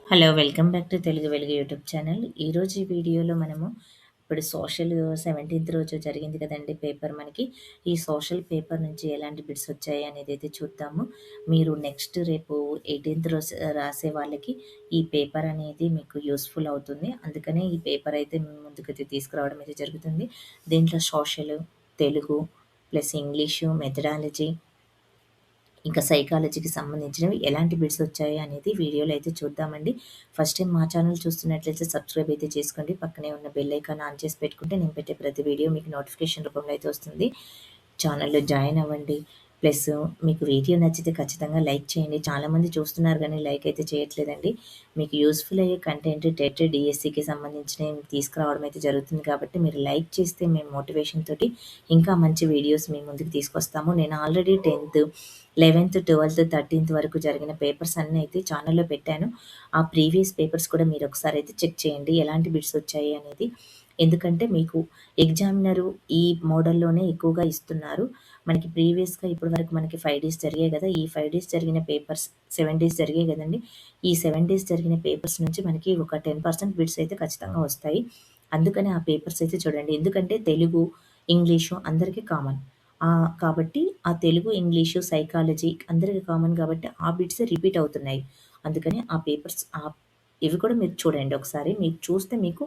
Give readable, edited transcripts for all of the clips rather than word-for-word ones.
Hello! Welcome back to Telugu వెలుగు YouTube channel. ఈరోజు ఈ వీడియోలో మనము ఇప్పుడు సోషల్ 17థ్ రోజు జరిగింది కదండీ పేపర్ మనకి. ఈ సోషల్ పేపర్ నుంచి ఎలాంటి బిట్స్ వచ్చాయి అనేదైతే చూద్దాము. మీరు నెక్స్ట్ రేపు 18థ్ రోజు రాసే వాళ్ళకి ఈ పేపర్ అనేది మీకు యూజ్‌ఫుల్ అవుతుంది. అందుకనే ఈ పేపర్ అయితే మీ ముందుకైతే తీసుకురావడం అయితే జరుగుతుంది. దీంట్లో social, Telugu plus English, methodology ఇంకా సైకాలజీకి సంబంధించినవి ఎలాంటి బిట్స్ వచ్చాయి అనేది వీడియోలో అయితే చూద్దామండి. ఫస్ట్ టైం మా ఛానల్ చూస్తున్నట్లయితే సబ్స్క్రైబ్ అయితే చేసుకోండి. పక్కనే ఉన్న బెల్ ఐకాన్ ఆన్ చేసి పెట్టుకుంటే నేను పెట్టే ప్రతి వీడియో మీకు నోటిఫికేషన్ రూపంలో అయితే వస్తుంది. ఛానల్‌లో జాయిన్ అవ్వండి. ప్లస్ మీకు వీడియో నచ్చితే ఖచ్చితంగా లైక్ చేయండి. చాలామంది చూస్తున్నారు కానీ లైక్ అయితే చేయట్లేదండి. మీకు యూజ్‌ఫుల్ అయ్యే కంటెంట్ టెట్, డీఎస్సీకి సంబంధించినవి తీసుకురావడం అయితే జరుగుతుంది కాబట్టి మీరు లైక్ చేస్తే మేము మోటివేషన్ తోటి ఇంకా మంచి వీడియోస్ మీ ముందుకు తీసుకొస్తాము. నేను ఆల్రెడీ 10థ్, 11థ్, 12థ్, 13థ్ వరకు జరిగిన పేపర్స్ అన్నీ అయితే ఛానల్‌లో పెట్టాను. ఆ ప్రీవియస్ పేపర్స్ కూడా మీరు ఒకసారి అయితే చెక్ చేయండి. ఎలాంటి బిట్స్ వచ్చాయి అనేది. ఎందుకంటే మీకు ఎగ్జామినరు ఈ మోడల్‌లోనే ఎక్కువగా ఇస్తున్నారు. మనకి ప్రీవియస్‌గా ఇప్పటి వరకు మనకి 5 డేస్ జరిగాయి గదా! ఈ 5 డేస్ జరిగిన పేపర్స్ 7 డేస్ జరిగాయి గదండీ! ఈ 7 డేస్ జరిగిన పేపర్స్ నుంచి మనకి ఒక 10% బిట్స్ అయితే ఖచ్చితంగా వస్తాయి. అందుకని ఆ పేపర్స్ అయితే చూడండి. ఎందుకంటే తెలుగు, ఇంగ్లీషు అందరికీ కామన్. కాబట్టి ఆ తెలుగు, ఇంగ్లీషు, సైకాలజీ అందరికి కామన్ కాబట్టి ఆ బిట్సే రిపీట్ అవుతున్నాయి. అందుకని ఆ పేపర్స్ ఇవి కూడా మీరు చూడండి ఒకసారి. మీకు చూస్తే మీకు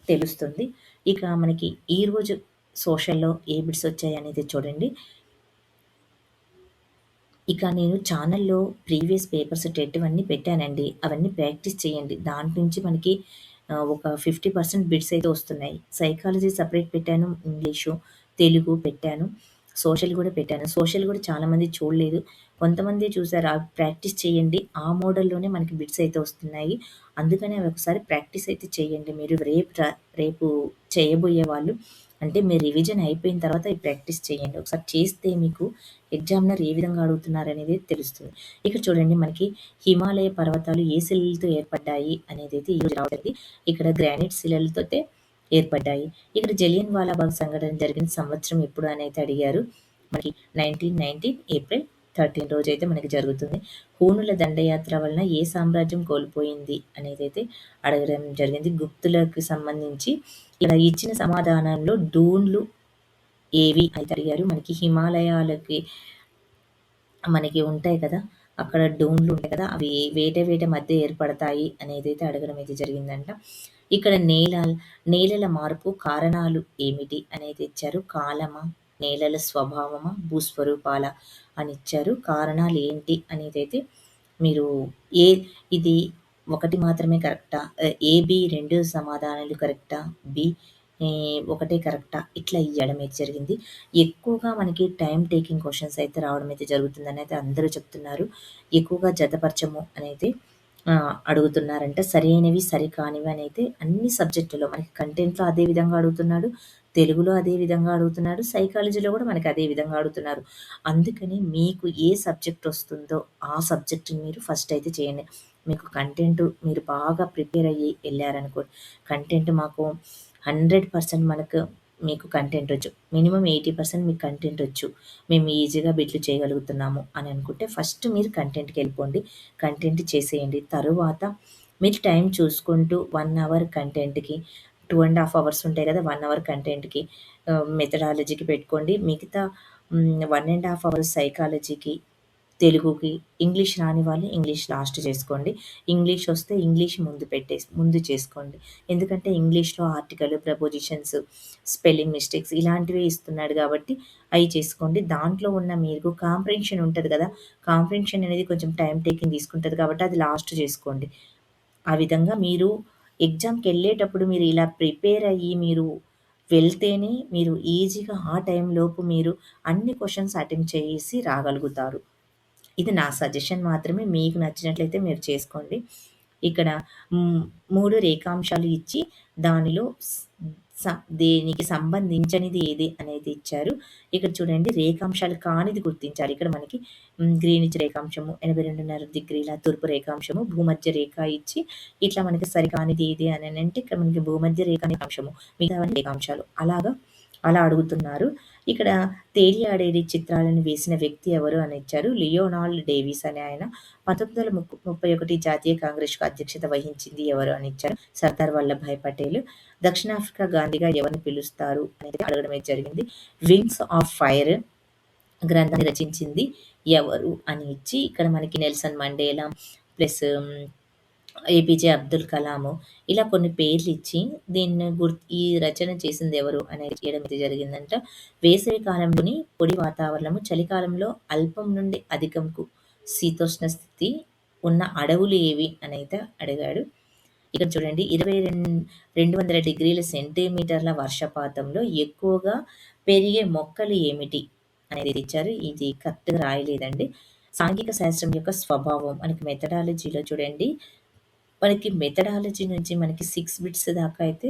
తెలుస్తుంది. ఇక మనకి ఈరోజు సోషల్‌లో ఏ బిట్స్ వచ్చాయనేది చూడండి. ఇక నేను ఛానల్‌లో ప్రీవియస్ పేపర్స్ టెట్‌వన్నీ పెట్టానండి. అవన్నీ ప్రాక్టీస్ చేయండి. దాంట్ నుంచి మనకి ఒక 50% బిట్స్ అయితే వస్తున్నాయి. సైకాలజీ సెపరేట్ పెట్టాను. ఇంగ్లీషు, తెలుగు పెట్టాను. సోషల్ గూడా పెట్టాను. సోషల్ గూడా చాలామంది చూడలేదు. కొంతమందే చూసారు. అవి ప్రాక్టీస్ చేయండి. ఆ మోడల్‌లోనే మనకి బిట్స్ అయితే వస్తున్నాయి. అందుకని అవి ఒకసారి ప్రాక్టీస్ అయితే చేయండి. మీరు రేపు చేయబోయే వాళ్ళు అంటే మీ రివిజన్ అయిపోయిన తర్వాత ఈ ప్రాక్టీస్ చేయండి. ఒకసారి చేస్తే మీకు ఎగ్జామినర్ ఏ విధంగా అడుగుతున్నారనేది తెలుస్తుంది. ఇక్కడ చూడండి మనకి హిమాలయ పర్వతాలు ఏ శిలలతో ఏర్పడ్డాయి అనేదైతే ఈరోజు రావడం. ఇక్కడ గ్రానైట్ శిలలతోటే ఏర్పడ్డాయి. ఇక్కడ జలియన్ వాలాబాగ్ సంఘటన జరిగిన సంవత్సరం ఎప్పుడు అని అయితే అడిగారు. మనకి 1919 ఏప్రిల్ 13 రోజైతే మనకి జరుగుతుంది. హూణుల దండయాత్ర వలన ఏ సామ్రాజ్యం కోల్పోయింది అనేదైతే అడగడం జరిగింది. గుప్తులకు సంబంధించి ఇలా ఇచ్చిన సమాధానంలో డూన్లు ఏవి అయితే అడిగారు. మనకి హిమాలయాలకి మనకి ఉంటాయి కదా! అక్కడ డూన్లు ఉంటాయి కదా! అవి వేట మధ్య ఏర్పడతాయి అనేదైతే అడగడం అయితే జరిగిందంట. ఇక్కడ నేలల మార్పు కారణాలు ఏమిటి అనేది ఇచ్చారు. కాలమా, నేలల స్వభావమా, భూస్వరూపాలా అని ఇచ్చారు. కారణాలు ఏంటి అనేదైతే మీరు ఏ ఇది ఒకటి మాత్రమే కరెక్టా? ఏ, బి 2 సమాధానాలు కరెక్టా? బి ఒకటే కరెక్టా? ఇట్లా ఇయ్యడం అయితే జరిగింది. ఎక్కువగా మనకి టైమ్ టేకింగ్ క్వెషన్స్ అయితే రావడం అయితే జరుగుతుందని అయితే అందరూ చెప్తున్నారు. ఎక్కువగా జతపరచము అనైతే అడుగుతున్నారంట. సరైనవి, సరికానివి అనైతే అన్ని సబ్జెక్టులో మనకి కంటెంట్‌లో అదే విధంగా అడుగుతున్నాడు. తెలుగులో అదే విధంగా అడుగుతున్నాడు. సైకాలజీలో కూడా మనకి అదే విధంగా అడుగుతున్నారు. అందుకని మీకు ఏ సబ్జెక్ట్ వస్తుందో ఆ సబ్జెక్ట్‌ని మీరు ఫస్ట్ అయితే చేయండి. మీకు కంటెంట్ మీరు బాగా ప్రిపేర్ అయ్యి ఎళ్లారనుకోండి. కంటెంట్ మాకు 100% మీకు కంటెంట్ వచ్చు. మినిమమ్ 80% మీకు కంటెంట్ వచ్చు. మేము ఈజీగా బిట్లు చేయగలుగుతున్నాము అని అనుకుంటే ఫస్ట్ మీరు కంటెంట్‌కెళ్ళిపోండి. కంటెంట్ చేసేయండి. తరువాత మీరు టైం చూసుకుంటూ 1 అవర్ కంటెంట్‌కి, 2 ½ అవర్స్ ఉంటాయి కదా! 1 అవర్ కంటెంట్‌కి మెథడాలజీకి పెట్టుకోండి. మిగతా 1 ½ అవర్ సైకాలజీకి, తెలుగుకి, ఇంగ్లీష్ రాని వాళ్ళు ఇంగ్లీష్ లాస్ట్ చేసుకోండి. ఇంగ్లీష్ వస్తే ఇంగ్లీష్ ముందు చేసుకోండి. ఎందుకంటే ఇంగ్లీష్‌లో ఆర్టికల్, ప్రపోజిషన్స్, స్పెల్లింగ్ మిస్టేక్స్ ఇలాంటివే ఇస్తున్నాడు కాబట్టి అయి చేసుకోండి. దాంట్లో ఉన్న మీకు కాంప్రిహెన్షన్ ఉంటది కదా! కాంప్రిహెన్షన్ అనేది కొంచెం టైమ్ టేకింగ్ తీసుకుంటది కాబట్టి అది లాస్ట్ చేసుకోండి. ఆ విధంగా మీరు ఎగ్జామ్‌కెళ్ళేటప్పుడు మీరు ఇలా ప్రిపేర్ అయ్యి మీరు వెళ్తేనే మీరు ఈజీగా ఆ టైంలోపు మీరు అన్ని క్వెషన్స్ అటెంప్ట్ చేసి రాగలుగుతారు. ఇది నా సజెషన్ మాత్రమే. మీకు నచ్చినట్లయితే మీరు చేసుకోండి. ఇక్కడ 3 రేఖాంశాలు ఇచ్చి దానిలో స్ స దేనికి సంబంధించనిది ఏది అనేది ఇచ్చారు. ఇక్కడ చూడండి రేఖాంశాలు కానిది గుర్తించాలి. ఇక్కడ మనకి గ్రీనిచ్ రేఖాంశము 82.5 డిగ్రీల తూర్పు రేఖాంశము, భూమధ్య రేఖ ఇచ్చి ఇట్లా మనకి సరికానిది ఏది అని అంటే ఇక్కడ మనకి భూమధ్య రేఖ అనే అంశము. మిగతావన్నీ రేఖాంశాలు. అలాగా అలా అడుగుతున్నారు. ఇక్కడ తేలియాడేరి చిత్రాలను వేసిన వ్యక్తి ఎవరు అని ఇచ్చారు. లియోనాల్డ్ డేవిస్ అనే ఆయన. 1931 జాతీయ కాంగ్రెస్‌కు అధ్యక్షత వహించింది ఎవరు అని ఇచ్చారు. సర్దార్ వల్లభాయ్ పటేల్. దక్షిణాఫ్రికా గాంధీగా ఎవరిని పిలుస్తారు అనేది అడగడమే జరిగింది. 'వింగ్స్ ఆఫ్ ఫైర్' గ్రంథాన్ని రచించింది ఎవరు అని ఇచ్చి, ఇక్కడ మనకి Nelson Mandela plus APJ Abdul Kalam ఇలా కొన్ని పేర్లిచ్చి ఈ రచన చేసింది ఎవరు అనేది చేయడం అయితే జరిగిందంట. వేసవి కాలంలోని పొడి వాతావరణము, చలికాలంలో అల్పం నుండి అధికంకు శీతోష్ణ స్థితి ఉన్న అడవులు ఏవి అనైతే అడిగాడు. ఇక్కడ చూడండి 200 డిగ్రీల సెంటీమీటర్ల వర్షపాతంలో ఎక్కువగా పెరిగే మొక్కలు ఏమిటి అనేది ఇచ్చారు. ఇది కరెక్ట్‌గా రాయలేదండి. సాంఘిక శాస్త్రం యొక్క స్వభావం మనకి మెథడాలజీలో చూడండి. మనకి మెథడాలజీ నుంచి మనకి 6 బిట్స్ దాకా అయితే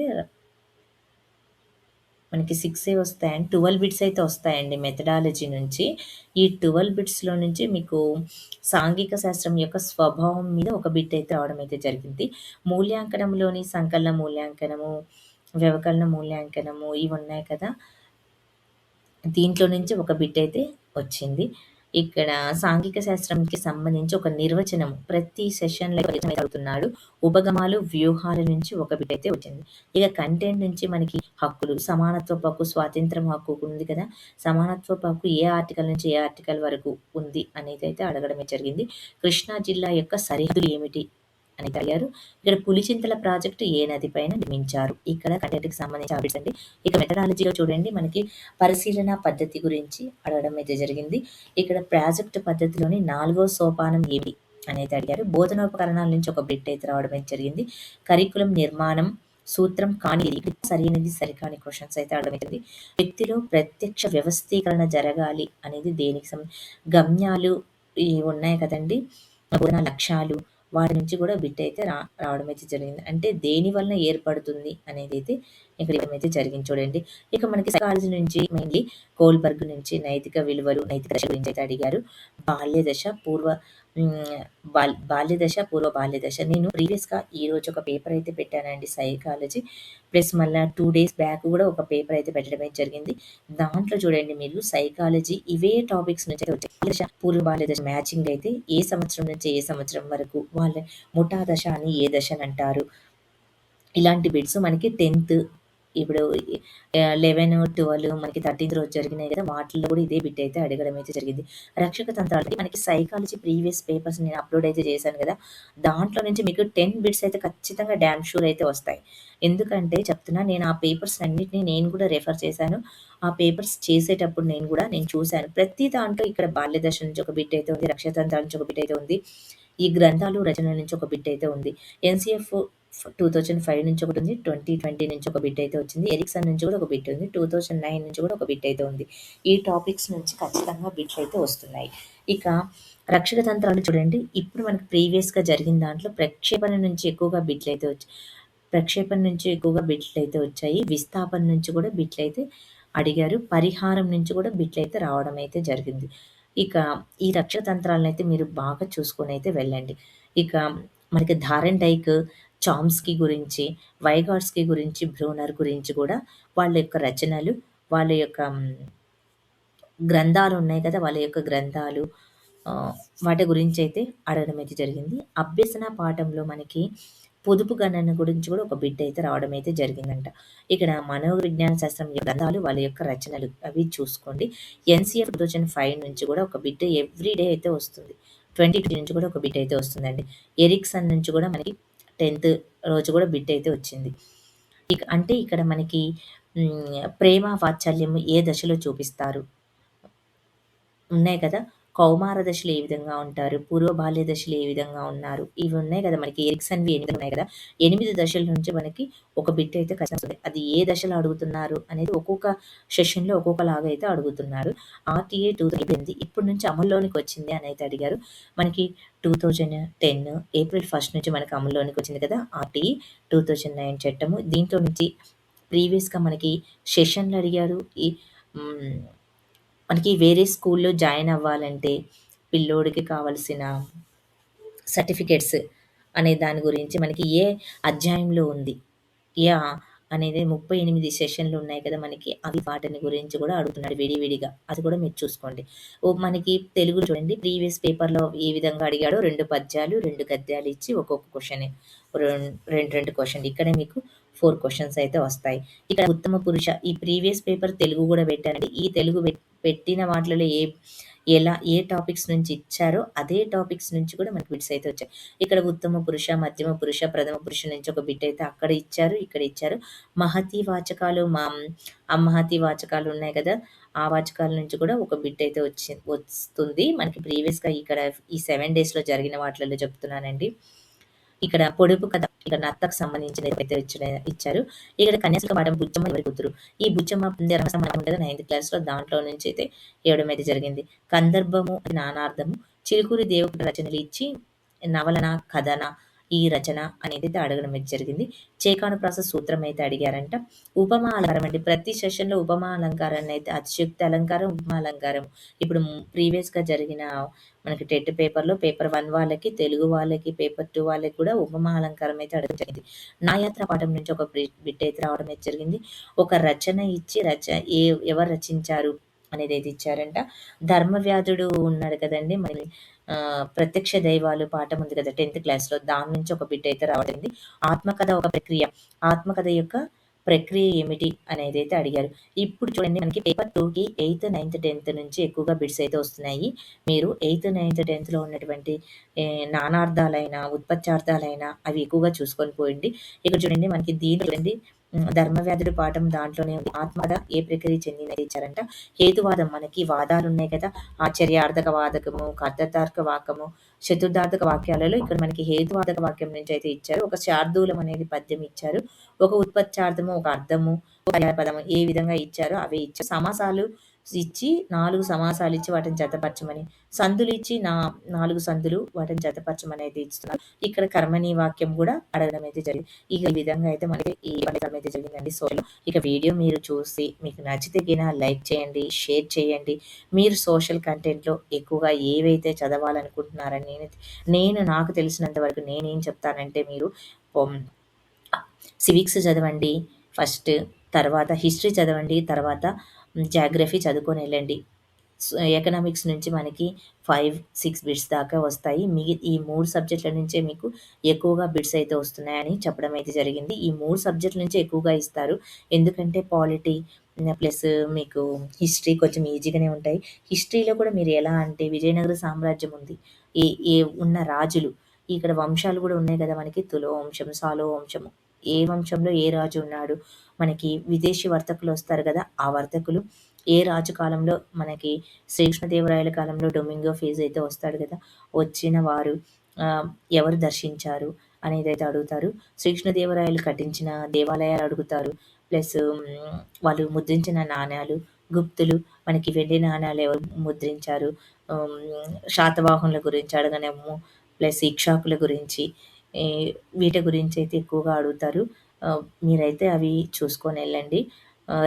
మనకి 6 వస్తాయండి. 12 బిట్స్ అయితే వస్తాయండి మెథడాలజీ నుంచి. ఈ 12 బిట్స్‌లో నుంచి మీకు సాంఘిక శాస్త్రం యొక్క స్వభావం మీద ఒక బిట్ అయితే రావడం అయితే జరిగింది. మూల్యాంకనంలోని సంకలన మూల్యాంకనము, వ్యవకలన మూల్యాంకనము ఇవున్నాయి కదా! దీంట్లో నుంచి ఒక బిట్ అయితే వచ్చింది. ఇక్కడ సాంఘిక శాస్త్రంకి సంబంధించి ఒక నిర్వచనం ప్రతి సెషన్‌లో అడుగుతున్నాడు. ఉపగమాలు, వ్యూహాల నుంచి ఒక బిట్ అయితే వచ్చింది. ఇక కంటెంట్ నుంచి మనకి హక్కులు, సమానత్వపు హక్కు, స్వాతంత్ర్యం హక్కు ఉంది కదా! సమానత్వపు హక్కు ఏ ఆర్టికల్ నుంచి ఏ ఆర్టికల్ వరకు ఉంది అనేది అయితే అడగడమే జరిగింది. కృష్ణా జిల్లా యొక్క సరిహద్దులు ఏమిటి అని అడిగారు. ఇక్కడ పులిచింతల ప్రాజెక్టు ఏ నది పైన నిర్మించారు. ఇక్కడ కంటెంట్‌కి సంబంధించి బిట్స్ అండి. ఇక మెథడాలజీలో చూడండి మనకి పరిశీలన పద్ధతి గురించి అడగడం అయితే జరిగింది. ఇక్కడ ప్రాజెక్ట్ పద్ధతిలోని 4వ సోపానం ఏమిటి అనేది అడిగారు. బోధనోపకరణాల నుంచి ఒక బిట్ అయితే రావడం అయితే జరిగింది. కరికులం నిర్మాణం సూత్రం కానిది సరైనది సరికాని క్వశ్చన్స్ అయితే అడగడం. వ్యక్తిలో ప్రత్యక్ష వ్యవస్థీకరణ జరగాలి అనేది దేనికి గమ్యాలు ఇవి ఉన్నాయి కదండి, బోధనా లక్ష్యాలు వాటి నుంచి కూడా బిట్ అయితే రావడం అయితే జరిగింది. అంటే దేని వలన ఏర్పడుతుంది అనేది అయితే ఇక్కడ అయితే జరిగింది చూడండి. ఇక మనకి సైకాలజీ నుంచి మెయిన్లీ కోల్బర్గ్ నుంచి నైతిక విలువలు, నైతిక దశ గురించి అయితే అడిగారు. బాల్య దశ, బాల్య దశ, పూర్వ బాల్య దశ. నేను ప్రీవియస్‌గా ఈరోజు ఒక పేపర్ అయితే పెట్టానండి సైకాలజీ. ప్లస్ మళ్ళా 2 డేస్ బ్యాక్ కూడా ఒక పేపర్ అయితే పెట్టడం అయితే జరిగింది. దాంట్లో చూడండి మీరు సైకాలజీ ఇవే టాపిక్స్ నుంచి అయితే వచ్చాయి. దశ, పూర్వ బాల్య దశ మ్యాచింగ్ అయితే ఏ సంవత్సరం నుంచి ఏ సంవత్సరం వరకు, వాళ్ళ ముఠా దశ అని ఏ దశని అంటారు. ఇలాంటి బిట్స్ మనకి 10th ఇప్పుడు 11, 12 మనకి 13th రోజు జరిగినాయి కదా! వాటిల్లో కూడా ఇదే బిట్ అయితే అడగడం అయితే జరిగింది. రక్షక తంత్రాలు మనకి సైకాలజీ ప్రీవియస్ పేపర్స్ నేను అప్లోడ్ అయితే చేశాను కదా! దాంట్లో నుంచి మీకు 10 బిట్స్ అయితే ఖచ్చితంగా డామ్ షూర్ అయితే వస్తాయి. ఎందుకంటే చెప్తున్నా, నేను ఆ పేపర్స్ అన్నిటిని నేను కూడా రెఫర్ చేశాను. ఆ పేపర్స్ చేసేటప్పుడు నేను చూశాను. ప్రతి దాంట్లో ఇక్కడ బాల్య దశ నుంచి ఒక బిట్ అయితే ఉంది. రక్షక తంత్రాల నుంచి ఒక బిట్ అయితే ఉంది. ఈ గ్రంథాలు రచనల నుంచి ఒక బిట్ అయితే ఉంది. ఎన్‌సీఎఫ్ 2005 నుంచి ఒకటి ఉంది. 2020 నుంచి ఒక బిట్ అయితే వచ్చింది. ఎరిక్సన్ నుంచి కూడా ఒక బిట్ ఉంది. 2009 నుంచి కూడా ఒక బిట్ అయితే ఉంది. ఈ టాపిక్స్ నుంచి ఖచ్చితంగా బిట్లు అయితే వస్తున్నాయి. ఇక రక్షక తంత్రాలు చూడండి. ఇప్పుడు మనకు ప్రీవియస్‌గా జరిగిన దాంట్లో ప్రక్షేపణ నుంచి ఎక్కువగా బిట్లు అయితే వచ్చాయి. విస్థాపన నుంచి కూడా బిట్లు అయితే అడిగారు. పరిహారం నుంచి కూడా బిట్లు అయితే రావడం అయితే జరిగింది. ఇక ఈ రక్షక తంత్రాలనైతే మీరు బాగా చూసుకొని అయితే వెళ్ళండి. ఇక మనకి థారెన్ డైక్, చామ్స్కీ గురించి, వైగాట్స్కీ గురించి, బ్రూనర్ గురించి కూడా వాళ్ళ యొక్క రచనలు, వాళ్ళ యొక్క గ్రంథాలు ఉన్నాయి కదా! వాళ్ళ యొక్క గ్రంథాలు వాటి గురించి అయితే అడగడం అయితే జరిగింది. అభ్యసన పాఠంలో మనకి పొదుపు గణన గురించి కూడా ఒక బిట్ అయితే రావడం అయితే జరిగిందంట. ఇక్కడ మనోవిజ్ఞాన శాస్త్రం యొక్క గ్రంథాలు, వాళ్ళ యొక్క రచనలు అవి చూసుకోండి. ఎన్‌సీఎఫ్ 2005 నుంచి కూడా ఒక బిట్ ఎవ్రీడే అయితే వస్తుంది. 2020 నుంచి కూడా ఒక బిట్ అయితే వస్తుందండి. ఎరిక్సన్ నుంచి కూడా మనకి 10th రోజు కూడా బిట్ అయితే వచ్చింది. అంటే ఇక్కడ మనకి ప్రేమ, వాత్సల్యము ఏ దశలో చూపిస్తారు ఉన్నాయి కదా! కౌమార దశలో ఏ విధంగా ఉంటారు, పూర్వ బాల్య దశలో ఏ విధంగా ఉన్నారు, ఇవి ఉన్నాయి కదా! మనకి ఎరిక్సన్‌వి 8 ఉన్నాయి కదా! 8 దశల నుంచి మనకి ఒక బిట్ అయితే ఖచ్చితంగా వస్తుంది. అది ఏ దశలో అడుగుతున్నారు అనేది ఒక్కొక్క సెషన్‌లో ఒక్కొక్కలాగా అయితే అడుగుతున్నారు. ఆర్‌టీఏ 2008 ఇప్పటి నుంచి అమల్లోనికి వచ్చింది అని అయితే అడిగారు. మనకి 2010 ఏప్రిల్ 1 నుంచి మనకి అమల్లోనికి వచ్చింది కదా! ఆర్‌టీఈ 2009 చట్టము. దీంట్లో నుంచి ప్రీవియస్‌గా మనకి సెషన్‌లు అడిగారు. మనకి వేరే స్కూల్‌లో జాయిన్ అవ్వాలంటే పిల్లోడికి కావాల్సిన సర్టిఫికేట్స్ అనే దాని గురించి మనకి ఏ అధ్యాయంలో ఉంది, ఏ అనేది 38 సెషన్లు ఉన్నాయి కదా మనకి. అవి వాటిని గురించి కూడా అడుగుతున్నాడు విడివిడిగా. అది కూడా మీరు చూసుకోండి. మనకి తెలుగు చూడండి ప్రీవియస్ పేపర్‌లో ఏ విధంగా అడిగాడో 2 పద్యాలు, 2 గద్యాలు ఇచ్చి ఒక్కొక్క క్వెషన్ 2 క్వెషన్‌లు. ఇక్కడ మీకు 4 క్వెషన్స్ అయితే వస్తాయి. ఇక్కడ ఉత్తమ పురుష ఈ ప్రీవియస్ పేపర్ తెలుగు కూడా పెట్టారండి. ఈ తెలుగు పెట్టిన వాటిలలో ఏ టాపిక్స్ నుంచి ఇచ్చారో అదే టాపిక్స్ నుంచి కూడా మనకి బిట్స్ అయితే వచ్చాయి. ఇక్కడ ఉత్తమ పురుష, మధ్యమ పురుష, ప్రథమ పురుష నుంచి ఒక బిట్ అయితే అక్కడ ఇచ్చారు, ఇక్కడ ఇచ్చారు. మహతి వాచకాలు అమహతి వాచకాలు ఉన్నాయి కదా! ఆ వాచకాల నుంచి కూడా ఒక బిట్ అయితే వస్తుంది. మనకి ప్రీవియస్‌గా ఇక్కడ ఈ 7 డేస్‌లో జరిగిన వాటిలలో చెప్తున్నానండి. ఇక్కడ పొడుపు కథ, ఇక్కడ నత్తకు సంబంధించినది అయితే ఇచ్చారు. ఇక్కడ కన్యాశుల్క పాఠం బుచ్చమ్మ ఎవరి కూతురు. ఈ బుచ్చమ్మ రంగసంబంధం ఉంటుంది కదా 9th క్లాస్‌లో, దాంట్లో నుంచి అయితే ఇవ్వడం అయితే జరిగింది. కందర్భము నానార్థము, చిలుకూరి దేవుడి రచనలు ఇచ్చి నవలన, కథన ఈ రచన అనేది అయితే అడగడం అయితే జరిగింది. చేకాను ప్రాస సూత్రం అయితే అడిగారంట. ఉపమా అలంకారం అండి. ప్రతి సెషన్‌లో ఉపమా అలంకారాన్ని అయితే అతిశయోక్తి అలంకారం, ఉపమా అలంకారం. ఇప్పుడు ప్రీవియస్‌గా జరిగిన మనకి టెట్ పేపర్‌లో పేపర్ 1 వాళ్ళకి, తెలుగు వాళ్ళకి, పేపర్ 2 వాళ్ళకి కూడా ఉపమా అలంకారం అయితే అడగడం జరిగింది. నాయాత్ర పాఠం నుంచి ఒక బిట్ అయితే రావడం అయితే జరిగింది. ఒక రచన ఇచ్చి ఎవరు రచించారు అనేది అయితే ఇచ్చారంట. ధర్మవ్యాధుడు ఉన్నాడు కదండీ! మరి ప్రత్యక్ష దైవాలు పాఠం ఉంది కదా 10th క్లాస్‌లో, దాని నుంచి ఒక బిట్ అయితే రావడం. ఆత్మకథ ఒక ప్రక్రియ. ఆత్మకథ యొక్క ప్రక్రియ ఏమిటి అనేది అయితే అడిగారు. ఇప్పుడు చూడండి మనకి పేపర్ 2కి 8th, 9th, 10th నుంచి ఎక్కువగా బిట్స్ అయితే వస్తున్నాయి. మీరు 8th, 9th, 10thలో ఉన్నటువంటి నానార్థాలైన, ఉత్పత్త్యార్థాలైన అవి ఎక్కువగా చూసుకొని పోయండి. ఇక్కడ చూడండి మనకి దీంట్లో చూడండి ధర్మవ్యాధుడు పాఠం దాంట్లోనే ఉంది. ఆత్మకథ ఏ ప్రక్రియ చెందినది ఇచ్చారంట. హేతువాదం మనకి వాదాలు ఉన్నాయి కదా, ఆశ్చర్యార్థక వాదకము, కర్తతార్క వాక్యము, చతుర్థార్థక వాక్యాలలో ఇక్కడ మనకి హేతువాదక వాక్యం నుంచి అయితే ఇచ్చారు. ఒక శార్దూలం అనేది పద్యం ఇచ్చారు. ఒక ఉత్పత్త్యార్థము, ఒక అర్థము, ఒక పదము ఏ విధంగా ఇచ్చారో అవే ఇచ్చారు. సమాసాలు ఇచ్చి 4 సమాసాలు ఇచ్చి వాటిని జతపరచమని, సందులు ఇచ్చి 4 సందులు వాటిని జతపరచమని అయితే ఇస్తున్నారు. ఇక్కడ కర్మణి వాక్యం కూడా అడగడం అయితే జరిగింది. ఇక ఈ విధంగా అయితే మనకి ఈ పథకం అయితే జరిగిందండి. సో ఇక వీడియో మీరు చూసి మీకు నచ్చితే గిన లైక్ చేయండి, షేర్ చేయండి. మీరు సోషల్ కంటెంట్‌లో ఎక్కువగా ఏవైతే చదవాలనుకుంటున్నారని నేను నాకు తెలిసినంత వరకు నేనేం చెప్తానంటే మీరు సివిక్స్ చదవండి ఫస్ట్, తర్వాత హిస్టరీ చదవండి, తర్వాత జాగ్రఫీ చదువుకొని వెళ్ళండి. ఎకనామిక్స్ నుంచి మనకి 5, 6 బిట్స్ దాకా వస్తాయి. ఈ 3 సబ్జెక్టుల నుంచే మీకు ఎక్కువగా బిట్స్ అయితే వస్తున్నాయని చెప్పడం అయితే జరిగింది. ఈ 3 సబ్జెక్టుల నుంచే ఎక్కువగా ఇస్తారు. ఎందుకంటే పాలిటీ ప్లస్ మీకు హిస్టరీ కొంచెం ఈజీగానే ఉంటాయి. హిస్టరీలో కూడా మీరు ఎలా అంటే విజయనగర సామ్రాజ్యం ఉంది. ఏ ఏ ఉన్న రాజులు, ఇక్కడ వంశాలు కూడా ఉన్నాయి కదా మనకి, తులో వంశం, సాలో వంశము. ఏ వంశంలో ఏ రాజు ఉన్నాడు, మనకి విదేశీ వర్తకులు వస్తారు కదా, ఆ వర్తకులు ఏ రాజు కాలంలో మనకి శ్రీకృష్ణదేవరాయల కాలంలో డొమింగో ఫేజ్ అయితే వస్తాడు కదా, వచ్చిన వారు ఎవరు దర్శించారు అనేది అయితే అడుగుతారు. శ్రీకృష్ణదేవరాయలు కట్టించిన దేవాలయాలు అడుగుతారు. ప్లస్ వాళ్ళు ముద్రించిన నాణ్యాలు, గుప్తులు, మనకి వెండి నాణ్యాలు ఎవరు ముద్రించారు, శాతవాహనుల గురించి అడగనేమో, ప్లస్ ఇక్షాకుల గురించి, వీటి గురించి అయితే ఎక్కువగా అడుగుతారు. మీరైతే అవి చూసుకొని వెళ్ళండి.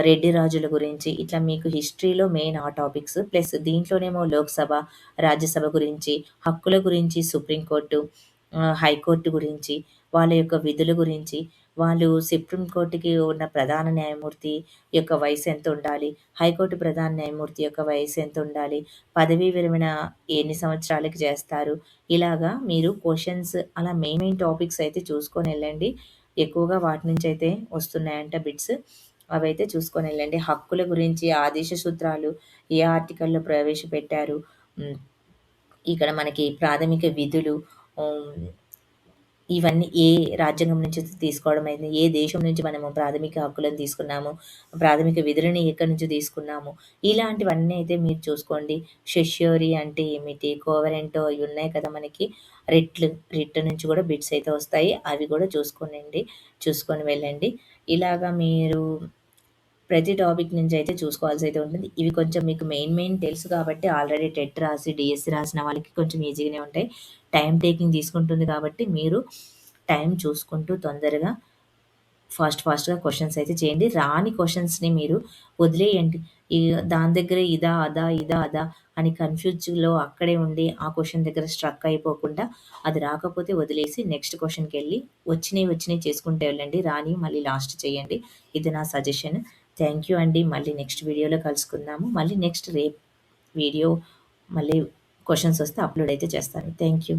రెడ్డి రాజుల గురించి ఇట్లా మీకు హిస్టరీలో మెయిన్ ఆ టాపిక్స్, ప్లస్ దీంట్లోనేమో లోక్సభ, రాజ్యసభ గురించి, హక్కుల గురించి, సుప్రీంకోర్టు, హైకోర్టు గురించి, వాళ్ళ యొక్క విధుల గురించి, వాళ్ళు సుప్రీంకోర్టుకి ఉన్న ప్రధాన న్యాయమూర్తి యొక్క వయసు ఎంత ఉండాలి, హైకోర్టు ప్రధాన న్యాయమూర్తి యొక్క వయసు ఎంత ఉండాలి, పదవీ విరమణ ఎన్ని సంవత్సరాలకి చేస్తారు, ఇలాగా మీరు క్వశ్చన్స్ అలా మెయిన్ టాపిక్స్ అయితే చూసుకొని వెళ్ళండి. ఎక్కువగా వాటి నుంచి అయితే వస్తున్నాయంట బిట్స్, అవైతే చూసుకొని వెళ్ళండి. హక్కుల గురించి ఆదేశ సూత్రాలు ఏ ఆర్టికల్లో ప్రవేశపెట్టారు, ఇక్కడ మనకి ప్రాథమిక విధులు, ఇవన్నీ ఏ రాజ్యాంగం నుంచి తీసుకోవడం అయింది, ఏ దేశం నుంచి మనము ప్రాథమిక హక్కులను తీసుకున్నాము, ప్రాథమిక విధులని ఎక్కడి నుంచి తీసుకున్నాము, ఇలాంటివన్నీ అయితే మీరు చూసుకోండి. సెష్యూరీ అంటే ఏమిటి, కోవరెంటో ఇవి ఉన్నాయి కదా మనకి, రిట్ నుంచి కూడా బిట్స్ అయితే వస్తాయి. అవి కూడా చూసుకొని వెళ్ళండి. ఇలాగా మీరు ప్రతి టాపిక్ నుంచి అయితే చూసుకోవాల్సి అయితే ఉంటుంది. ఇవి కొంచెం మీకు మెయిన్ తెలుసు కాబట్టి ఆల్రెడీ టెట్ రాసి, డిఎస్సి రాసిన వాళ్ళకి కొంచెం ఈజీగానే ఉంటాయి. టైం టేకింగ్ తీసుకుంటుంది కాబట్టి మీరు టైం చూసుకుంటూ తొందరగా ఫాస్ట్‌గా క్వెషన్స్ అయితే చేయండి. రాని క్వెషన్స్‌ని మీరు వదిలేయండి. దాని దగ్గరే ఇదా, అదా అని కన్‌ఫ్యూజ్‌లో అక్కడే ఉండి ఆ క్వెషన్ దగ్గర స్ట్రక్ అయిపోకుండా అది రాకపోతే వదిలేసి నెక్స్ట్ క్వెషన్‌కెళ్ళి వచ్చినయి చేసుకుంటూ వెళ్ళండి. రానివి మళ్ళీ లాస్ట్ చేయండి. ఇది నా సజెషన్. థ్యాంక్ యూ అండి. మళ్ళీ నెక్స్ట్ వీడియోలో కలుసుకుందాము. మళ్ళీ నెక్స్ట్ రేపు వీడియో మళ్ళీ క్వెషన్స్ వస్తే అప్‌లోడ్ అయితే చేస్తాను. Thank you.